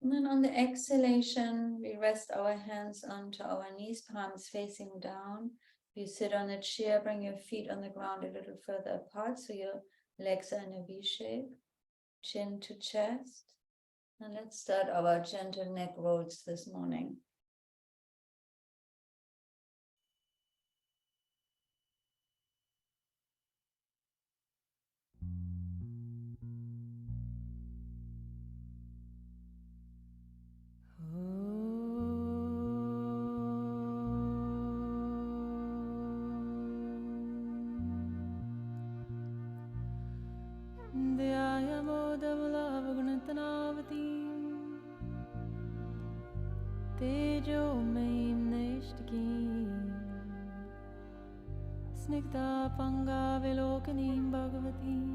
And then on the exhalation, we rest our hands onto our knees, palms facing down. If you sit on a chair, bring your feet on the ground a little further apart so your legs are in a V shape, chin to chest. And let's start our gentle neck rolls this morning. Snigdha-pangavilokanim bhagavatim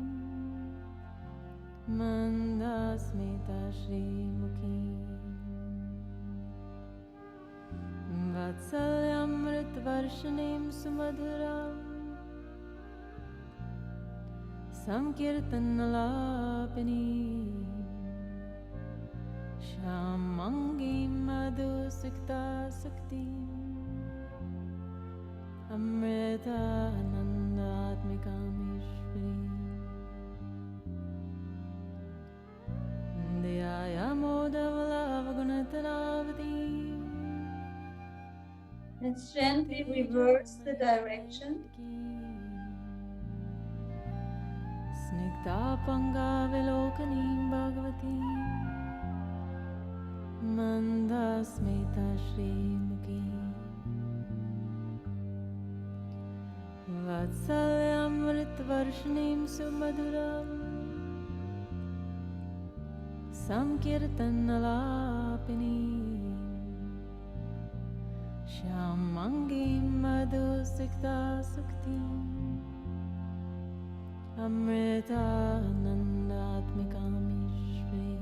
mandasmita shrimukhim vatsalyamritvarshanim sumadhuram samkirtanalapinim shamangim madhusikta saktim Amritanandatmikamishvri Dhyayamodavalavgunataravati. Let's gently reverse the direction. Snigdha-pangavilokanim bhagavati mandasmita shrimukhim vatsalyamritvarshanim sumadhuram samkirtanalapinim shamangim madhusikta suktim amritanandatmikamishvri.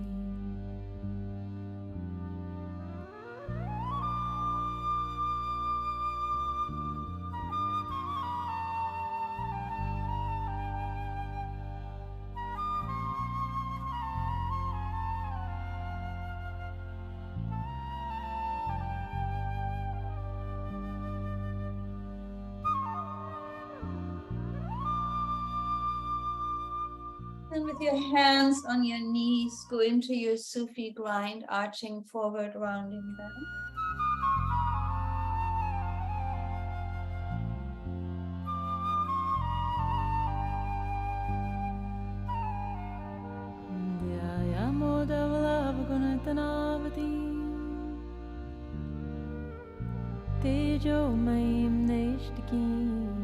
And with your hands on your knees, go into your Sufi grind, arching forward, rounding down. Dhyayamodavalavgunatanavatī tejomyim neshtikim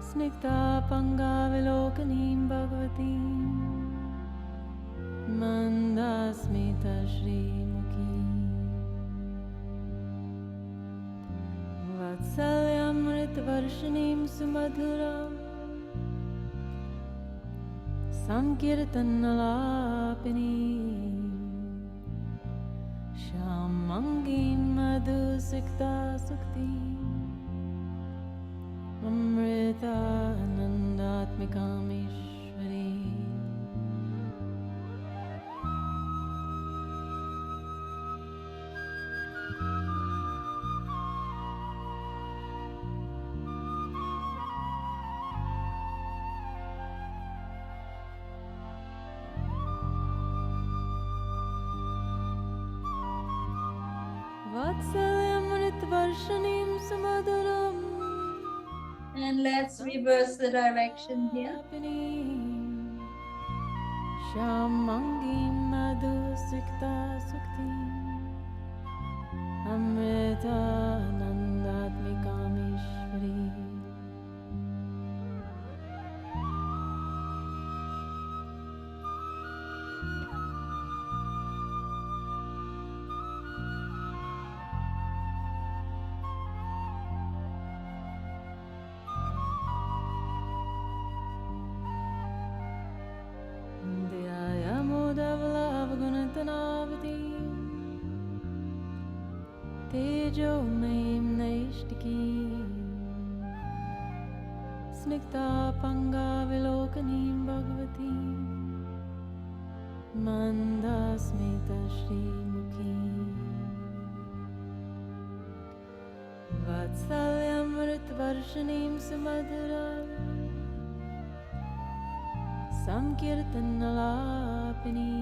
Snigdha-pangavilokanim bhagavatim mandasmita shrimukhim vatsalyamritvarshanim sumadhuram samkirtanalapinim shamangim madhusikta suktim Amritanandatmikamishvri. Vatsalyamritvarshanim sumadhuram And let's reverse the direction here. Shamangim madhusikta suktim amritanandatmikamishvri. Dhyayamodavalavgunatanavatī tejomyim neshtikim Snigdha-pangavilokanim bhagavatim Mandasmita Shrimukhi Vatsalyamritvarshanim Sumadura Sankirtanalapini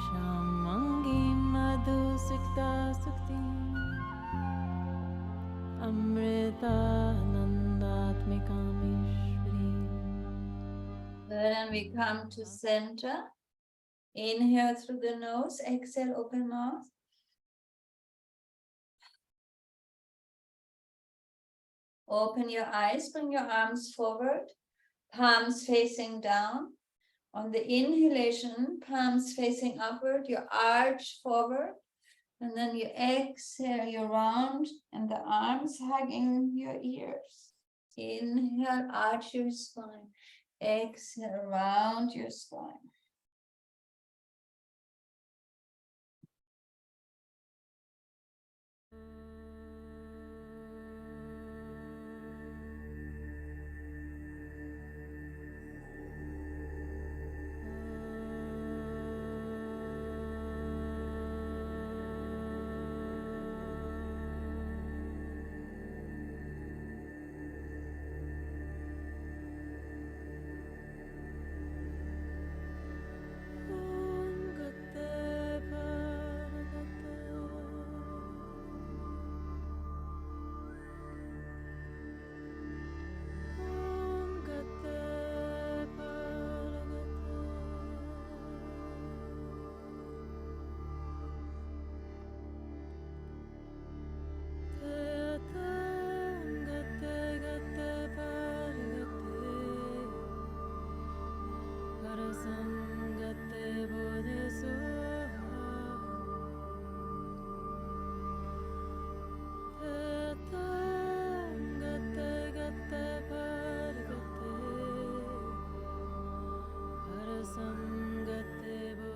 Shamangi Madhusikta Sukti Amrita Nandatmikamishvri. Then we come to center. Inhale through the nose, exhale, open mouth. Open your eyes, bring your arms forward, palms facing down. On the inhalation, palms facing upward, you arch forward. And then you exhale, you round, and the arms hugging your ears. Inhale, arch your spine. Exhale, round your spine.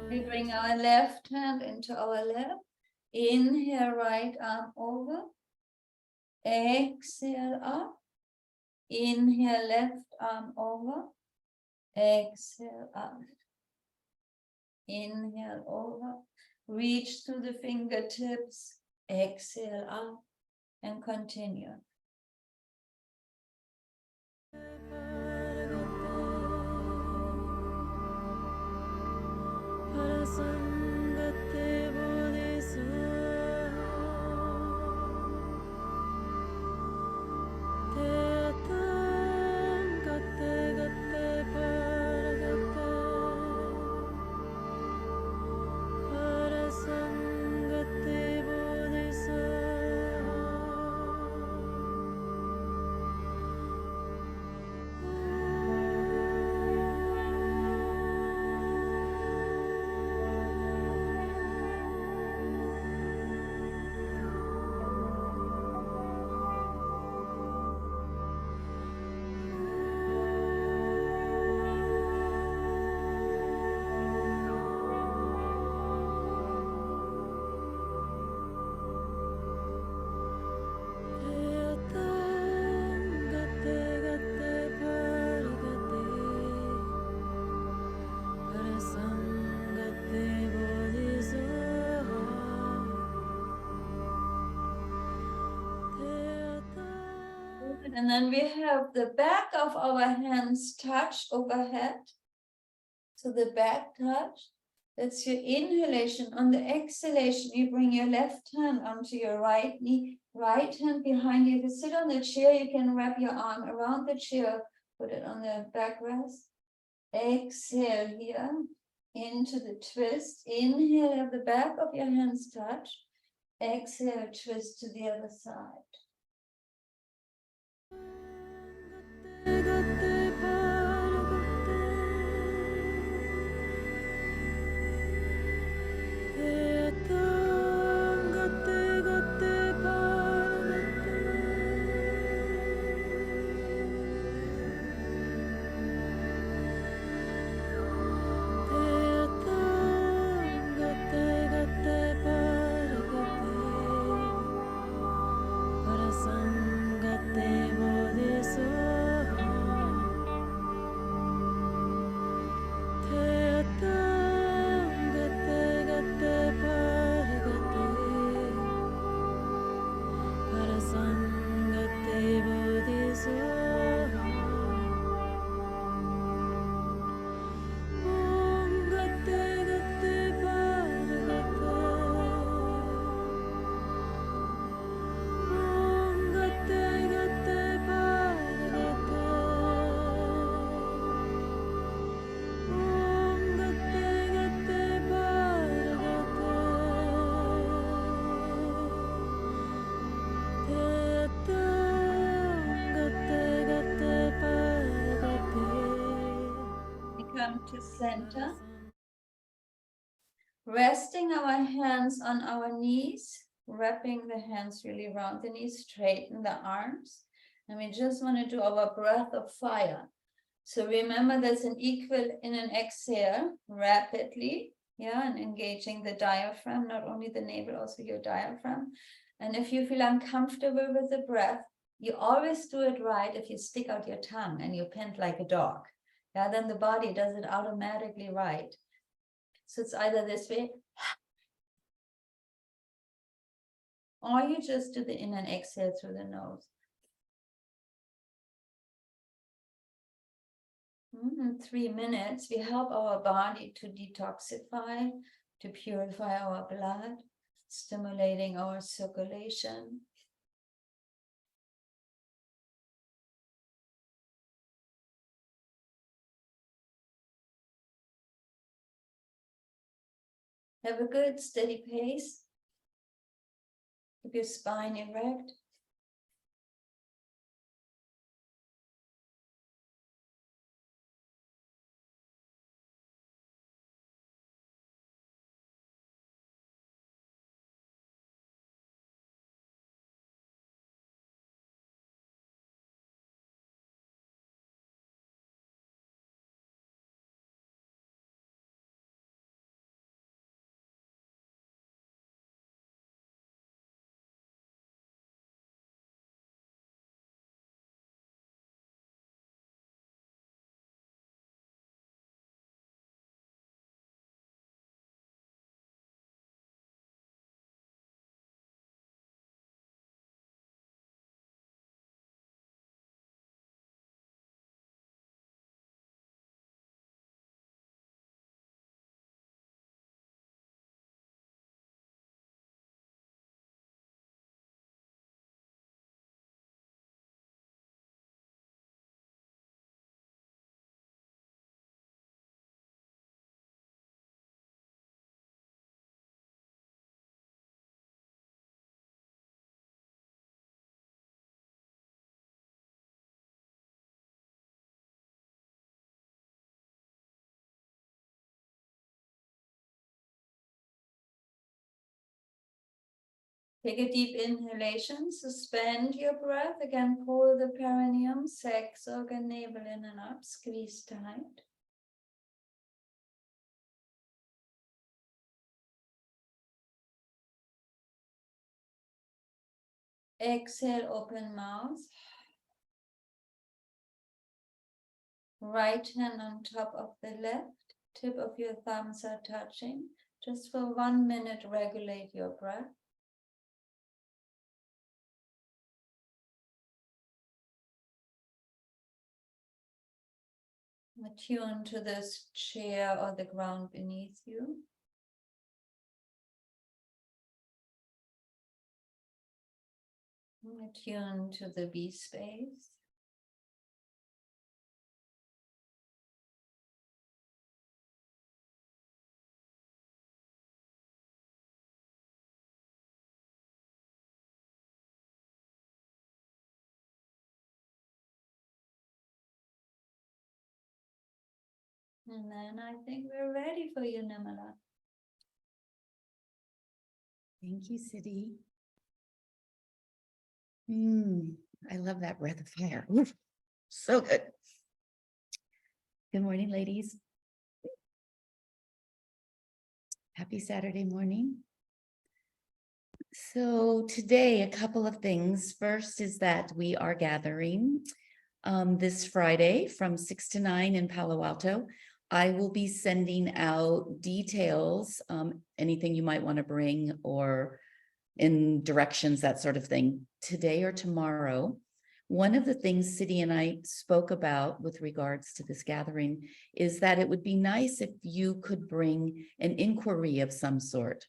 We bring our left hand into our lap. Inhale, right arm over. Exhale up. Inhale, left arm over. Exhale up. Inhale over. Reach through the fingertips. Exhale up and continue. And then we have the back of our hands touch overhead. So the back touch, that's your inhalation. On the exhalation, you bring your left hand onto your right knee, right hand behind you. If you sit on the chair, you can wrap your arm around the chair, put it on the backrest. Exhale here into the twist. Inhale, have the back of your hands touch. Exhale, twist to the other side. Parasangate bodhi to center. Resting our hands on our knees, wrapping the hands really around the knees, straighten the arms. And we just want to do our breath of fire. So remember there's an equal in an exhale rapidly, yeah, and engaging the diaphragm, not only the navel, also your diaphragm. And if you feel uncomfortable with the breath, you always do it right if you stick out your tongue and you pant like a dog. Yeah, then the body does it automatically right. So it's either this way, or you just do the in and exhale through the nose. 3 minutes, we help our body to detoxify, to purify our blood, stimulating our circulation. Have a good steady pace. Keep your spine erect. Take a deep inhalation, suspend your breath, again pull the perineum, sex organ, navel in and up, squeeze tight. Exhale, open mouth. Right hand on top of the left, tip of your thumbs are touching. Just for 1 minute, regulate your breath. Attune to this chair or the ground beneath you. Attune to the B space. And then I think we're ready for you, Nimala. Thank you, Siddhi. I love that breath of fire. Oof, so good. Good morning, ladies. Happy Saturday morning. So today, a couple of things. First is that we are gathering this Friday from 6 to 9 in Palo Alto. I will be sending out details, anything you might want to bring or in directions, that sort of thing, today or tomorrow. One of the things Siddhi and I spoke about with regards to this gathering is that it would be nice if you could bring an inquiry of some sort,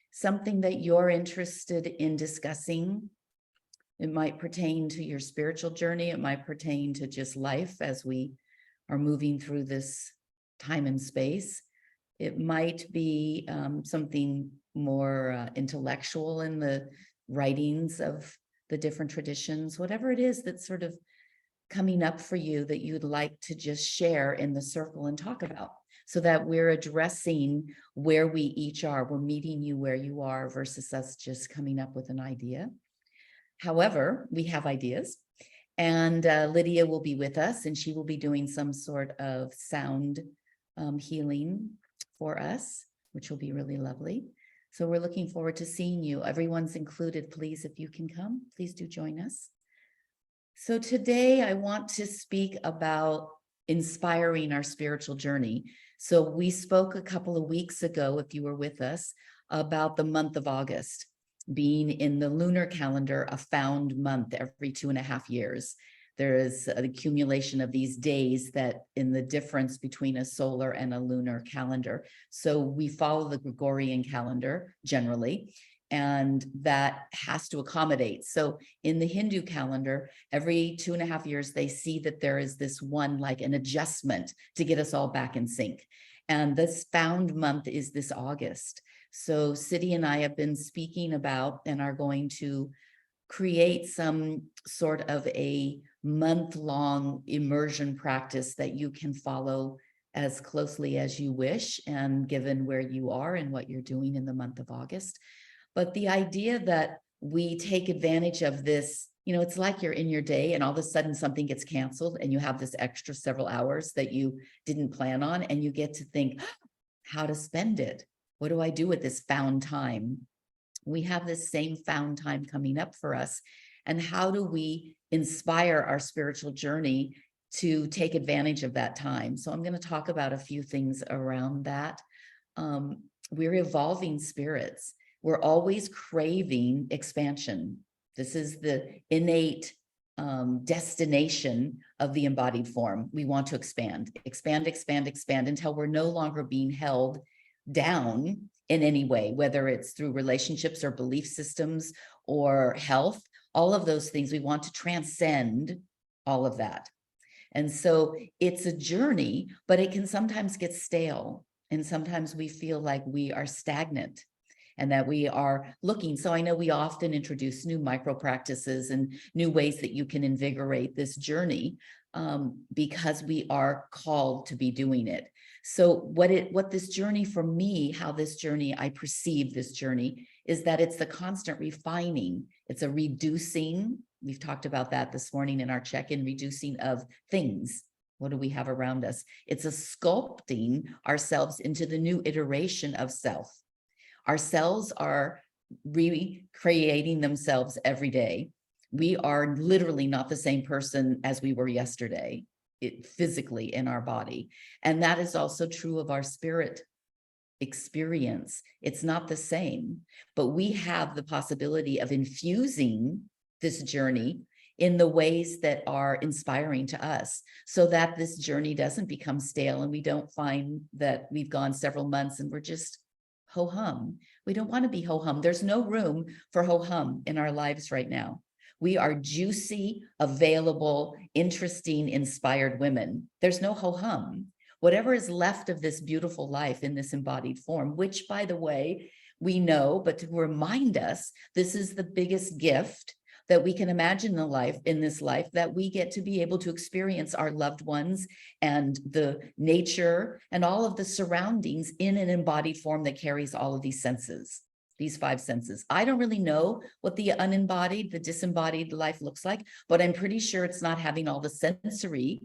something that you're interested in discussing. It might pertain to your spiritual journey. It might pertain to just life as we are moving through this time and space. It might be something more intellectual in the writings of the different traditions, whatever it is that sort of coming up for you that you'd like to just share in the circle and talk about, so that we're addressing where we each are. We're meeting you where you are versus us just coming up with an idea. However, we have ideas, and Lydia will be with us, and she will be doing some sort of sound healing for us, which will be really lovely. So we're looking forward to seeing you. Everyone's included. Please, if you can come, please do join us. So today I want to speak about inspiring our spiritual journey. So we spoke a couple of weeks ago, if you were with us, about the month of August being in the lunar calendar a found month every 2.5 years. There is an accumulation of these days that in the difference between a solar and a lunar calendar. So we follow the Gregorian calendar generally, and that has to accommodate. So in the Hindu calendar, every 2.5 years, they see that there is this one, like an adjustment to get us all back in sync. And this found month is this August. So Siddhi and I have been speaking about and are going to create some sort of a month-long immersion practice that you can follow as closely as you wish, and given where you are and what you're doing in the month of August. But the idea that we take advantage of this, it's like you're in your day and all of a sudden something gets canceled and you have this extra several hours that you didn't plan on, and you get to think how to spend it. What do I do with this found time? We have this same found time coming up for us. And how do we inspire our spiritual journey to take advantage of that time? So I'm going to talk about a few things around that. We're evolving spirits. We're always craving expansion. This is the innate destination of the embodied form. We want to expand, expand, expand, expand until we're no longer being held down in any way, whether it's through relationships or belief systems or health, all of those things. We want to transcend all of that. And so it's a journey, but it can sometimes get stale. And sometimes we feel like we are stagnant and that we are looking. So I know we often introduce new micro practices and new ways that you can invigorate this journey because we are called to be doing it. So what this journey for me, how this journey, I perceive this journey, is that it's the constant refining. It's a reducing. We've talked about that this morning in our check-in, reducing of things. What do we have around us? It's a sculpting ourselves into the new iteration of self. Our cells are recreating themselves every day. We are literally not the same person as we were yesterday, physically in our body. And that is also true of our spirit experience. It's not the same, but we have the possibility of infusing this journey in the ways that are inspiring to us, so that this journey doesn't become stale and we don't find that we've gone several months and we're just ho-hum. We don't want to be ho-hum. There's no room for ho-hum in our lives right now. We are juicy, available, interesting, inspired women. There's no ho-hum. Whatever is left of this beautiful life in this embodied form, which, by the way, we know, but to remind us, this is the biggest gift that we can imagine in this life, that we get to be able to experience our loved ones and the nature and all of the surroundings in an embodied form that carries all of these senses, these 5 senses. I don't really know what the unembodied, the disembodied life looks like, but I'm pretty sure it's not having all the sensory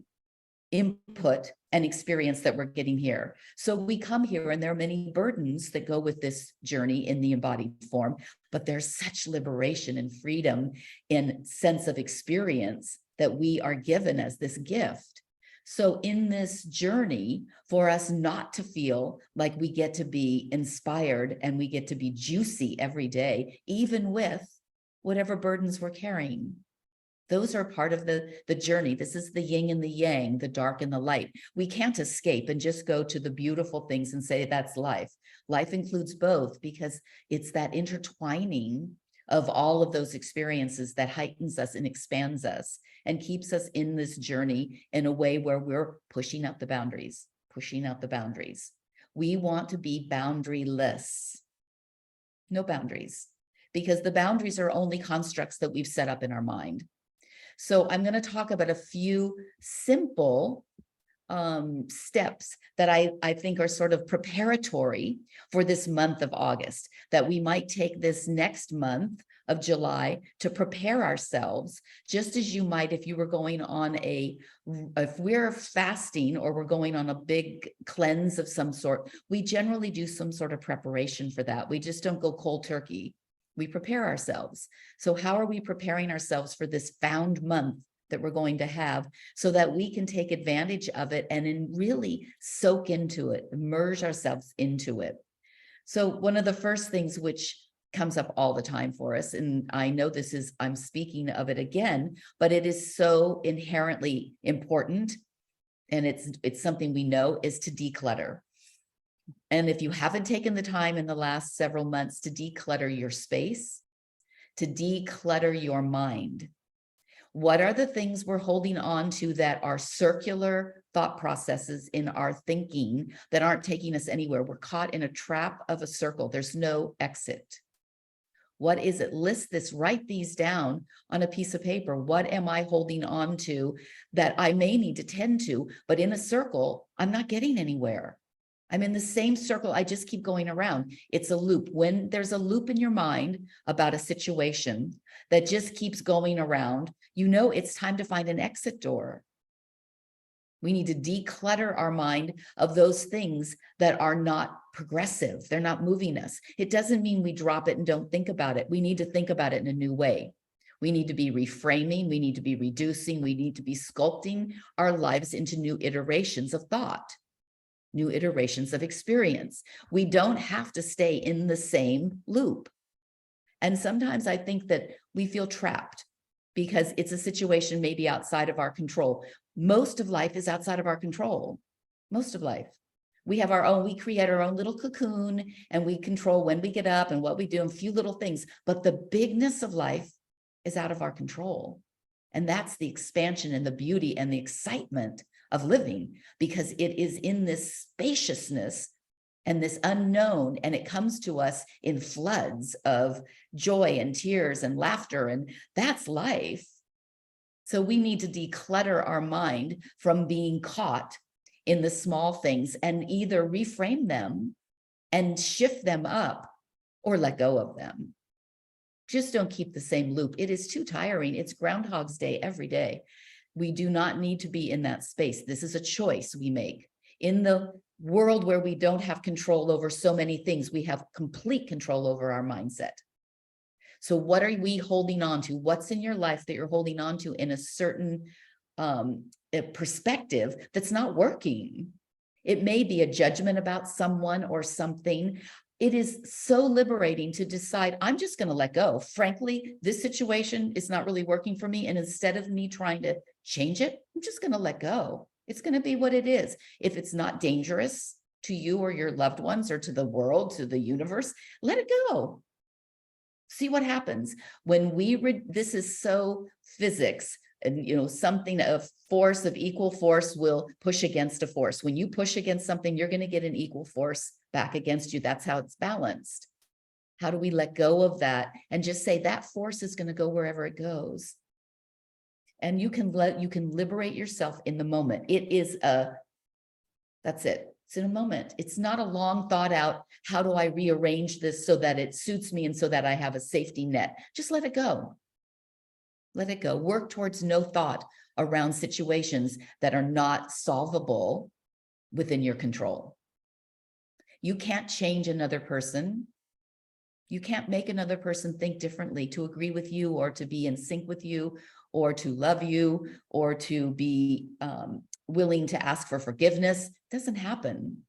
input and experience that we're getting here. So we come here and there are many burdens that go with this journey in the embodied form, but there's such liberation and freedom in sense of experience that we are given as this gift. So in this journey, for us not to feel like we get to be inspired and we get to be juicy every day, even with whatever burdens we're carrying. Those are part of the journey. This is the yin and the yang, the dark and the light. We can't escape and just go to the beautiful things and say that's life. Life includes both, because it's that intertwining of all of those experiences that heightens us and expands us and keeps us in this journey in a way where we're pushing out the boundaries, pushing out the boundaries. We want to be boundaryless. No boundaries, because the boundaries are only constructs that we've set up in our mind. So I'm going to talk about a few simple steps that I think are sort of preparatory for this month of August, that we might take this next month of July to prepare ourselves, just as you might if you were going on if we're fasting or we're going on a big cleanse of some sort, we generally do some sort of preparation for that. We just don't go cold turkey. We prepare ourselves. So how are we preparing ourselves for this found month that we're going to have, so that we can take advantage of it and really soak into it, immerse ourselves into it? So one of the first things which comes up all the time for us, and I know I'm speaking of it again, but it is so inherently important, and it's something we know, is to declutter. And if you haven't taken the time in the last several months to declutter your space, to declutter your mind, what are the things we're holding on to that are circular thought processes in our thinking that aren't taking us anywhere? We're caught in a trap of a circle. There's no exit. What is it? List this, write these down on a piece of paper. What am I holding on to that I may need to tend to, but in a circle, I'm not getting anywhere. I'm in the same circle. I just keep going around. It's a loop. When there's a loop in your mind about a situation that just keeps going around, you know it's time to find an exit door. We need to declutter our mind of those things that are not progressive. They're not moving us. It doesn't mean we drop it and don't think about it. We need to think about it in a new way. We need to be reframing. We need to be reducing. We need to be sculpting our lives into new iterations of thought, new iterations of experience. We don't have to stay in the same loop. And sometimes I think that we feel trapped because it's a situation maybe outside of our control. Most of life is outside of our control. Most of life. We create our own little cocoon, and we control when we get up and what we do, and a few little things. But the bigness of life is out of our control. And that's the expansion and the beauty and the excitement of living, because it is in this spaciousness and this unknown, and it comes to us in floods of joy and tears and laughter, and that's life. So we need to declutter our mind from being caught in the small things and either reframe them and shift them up or let go of them. Just don't keep the same loop. It is too tiring. It's Groundhog's Day every day. We do not need to be in that space. This is a choice we make. In the world where we don't have control over so many things, we have complete control over our mindset. So what are we holding on to? What's in your life that you're holding on to in a certain perspective that's not working? It may be a judgment about someone or something. It is so liberating to decide, I'm just going to let go. Frankly, this situation is not really working for me. And instead of me trying to change it, I'm just going to let go. It's going to be what it is. If it's not dangerous to you or your loved ones or to the world, to the universe, let it go. See what happens when this is so physics, and something of force, of equal force, will push against a force. When you push against something, you're going to get an equal force back against you. That's how it's balanced. How do we let go of that and just say that force is going to go wherever it goes? And you can liberate yourself in the moment. That's it. It's in a moment. It's not a long thought out, how do I rearrange this so that it suits me and so that I have a safety net? Just let it go. Let it go. Work towards no thought around situations that are not solvable within your control. You can't change another person. You can't make another person think differently, to agree with you or to be in sync with you or to love you or to be willing to ask for forgiveness. It doesn't happen.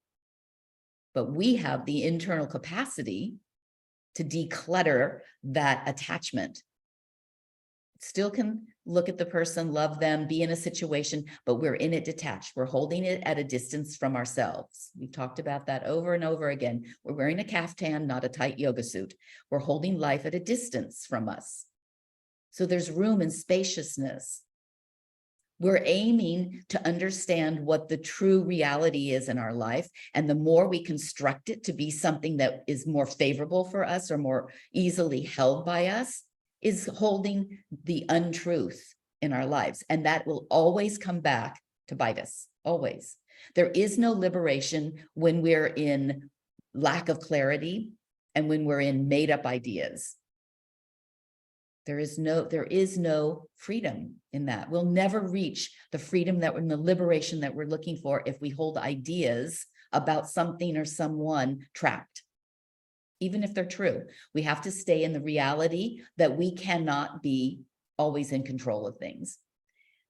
But we have the internal capacity to declutter that attachment. Still can look at the person, love them, be in a situation, but we're in it detached. We're holding it at a distance from ourselves. We've talked about that over and over again. We're wearing a caftan, not a tight yoga suit. We're holding life at a distance from us. So there's room and spaciousness. We're aiming to understand what the true reality is in our life. And the more we construct it to be something that is more favorable for us or more easily held by us, is holding the untruth in our lives. And that will always come back to bite us, always. There is no liberation when we're in lack of clarity and when we're in made up ideas. There is no freedom in that. We'll never reach the freedom that and the liberation that we're looking for if we hold ideas about something or someone trapped. Even if they're true, we have to stay in the reality that we cannot be always in control of things.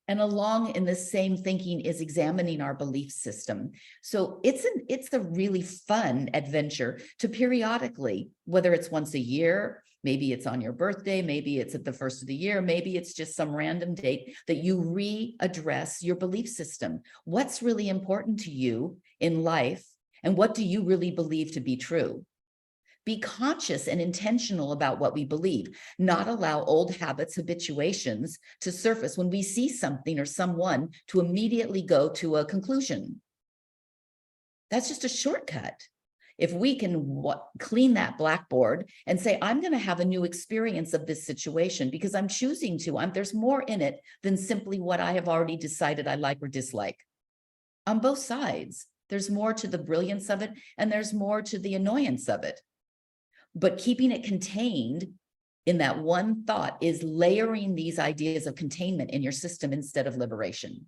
And along in the same thinking is examining our belief system. So it's a really fun adventure to periodically, whether it's once a year, maybe it's on your birthday, maybe it's at the first of the year, maybe it's just some random date, that you readdress your belief system. What's really important to you in life, and what do you really believe to be true? Be conscious and intentional about what we believe, not allow old habits, habituations to surface when we see something or someone to immediately go to a conclusion. That's just a shortcut. If we can clean that blackboard and say, I'm going to have a new experience of this situation because I'm choosing to, there's more in it than simply what I have already decided I like or dislike. On both sides, there's more to the brilliance of it and there's more to the annoyance of it. But keeping it contained in that one thought is layering these ideas of containment in your system instead of liberation.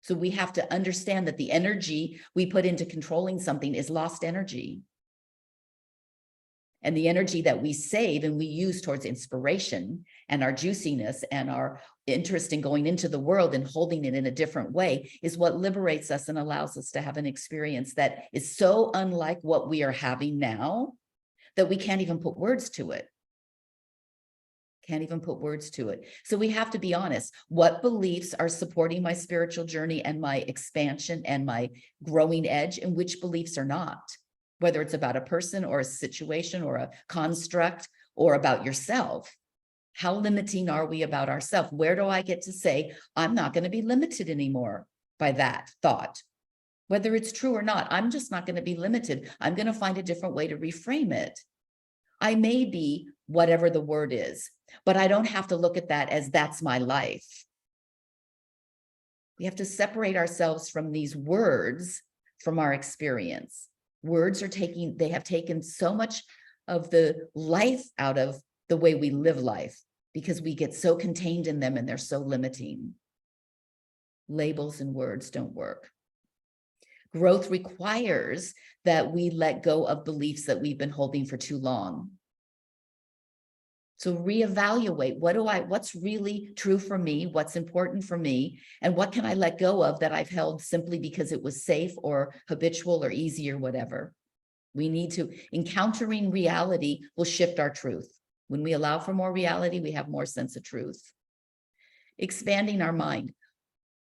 So we have to understand that the energy we put into controlling something is lost energy. And the energy that we save and we use towards inspiration and our juiciness and our interest in going into the world and holding it in a different way is what liberates us and allows us to have an experience that is so unlike what we are having now that we can't even put words to it. Can't even put words to it. So we have to be honest. What beliefs are supporting my spiritual journey and my expansion and my growing edge, and which beliefs are not? Whether it's about a person or a situation or a construct or about yourself. How limiting are we about ourselves? Where do I get to say, I'm not going to be limited anymore by that thought? Whether it's true or not, I'm just not going to be limited. I'm going to find a different way to reframe it. I may be whatever the word is, but I don't have to look at that as that's my life. We have to separate ourselves from these words, from our experience. Words they have taken so much of the life out of the way we live life because we get so contained in them and they're so limiting. Labels and words don't work. Growth requires that we let go of beliefs that we've been holding for too long. So reevaluate, what's really true for me, what's important for me, and what can I let go of that I've held simply because it was safe or habitual or easy or whatever. We need to, encountering reality will shift our truth. When we allow for more reality, we have more sense of truth. Expanding our mind.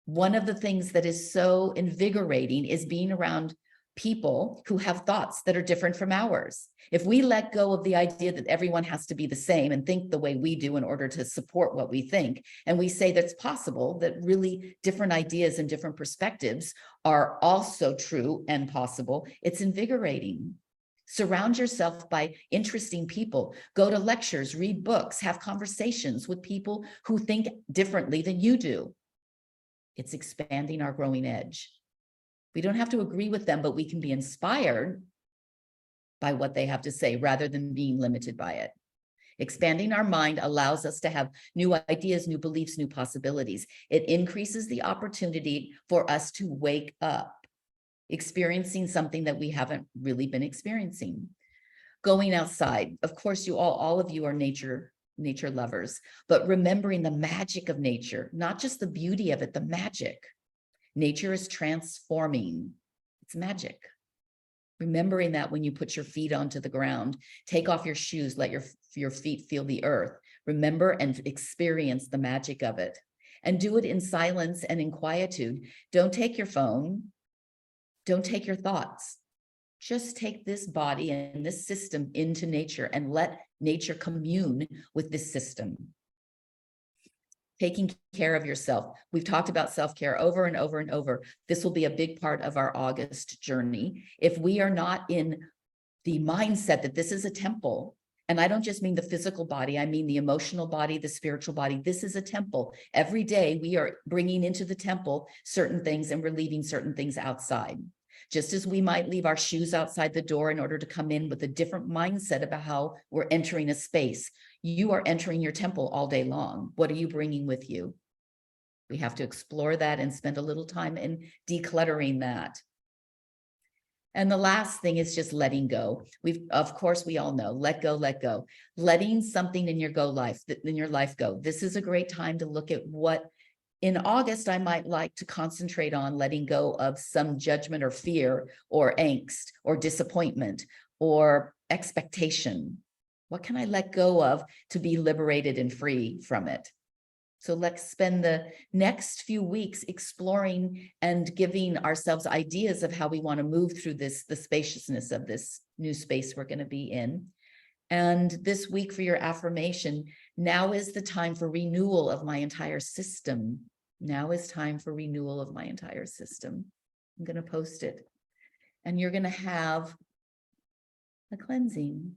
One of the things that is so invigorating is being around people who have thoughts that are different from ours. If we let go of the idea that everyone has to be the same and think the way we do in order to support what we think, and we say that's possible, that really different ideas and different perspectives are also true and possible, it's invigorating. Surround yourself by interesting people. Go to lectures, read books, have conversations with people who think differently than you do. It's expanding our growing edge. We don't have to agree with them, but we can be inspired by what they have to say rather than being limited by it. Expanding our mind allows us to have new ideas, new beliefs, new possibilities. It increases the opportunity for us to wake up, experiencing something that we haven't really been experiencing. Going outside. Of course, all of you are nature lovers, but remembering the magic of nature, not just the beauty of it, the magic. Nature is transforming. It's magic. Remembering that when you put your feet onto the ground, take off your shoes, let your feet feel the earth. Remember and experience the magic of it. And do it in silence and in quietude. Don't take your phone. Don't take your thoughts. Just take this body and this system into nature and let nature commune with this system. Taking care of yourself. We've talked about self-care over and over and over. This will be a big part of our August journey. If we are not in the mindset that this is a temple And I don't just mean the physical body, I mean the emotional body, the spiritual body. This is a temple. Every day we are bringing into the temple certain things and we're leaving certain things outside. Just as we might leave our shoes outside the door in order to come in with a different mindset about how we're entering a space. You are entering your temple all day long. What are you bringing with you? We have to explore that and spend a little time in decluttering that. And the last thing is just letting go. Of course, we all know, let go, let go. Letting something in your life go. This is a great time to look at what in August I might like to concentrate on, letting go of some judgment or fear or angst or disappointment or expectation. What can I let go of to be liberated and free from it? So let's spend the next few weeks exploring and giving ourselves ideas of how we want to move through the spaciousness of this new space we're going to be in. And this week for your affirmation, now is the time for renewal of my entire system. Now is time for renewal of my entire system. I'm going to post it. And you're going to have a cleansing.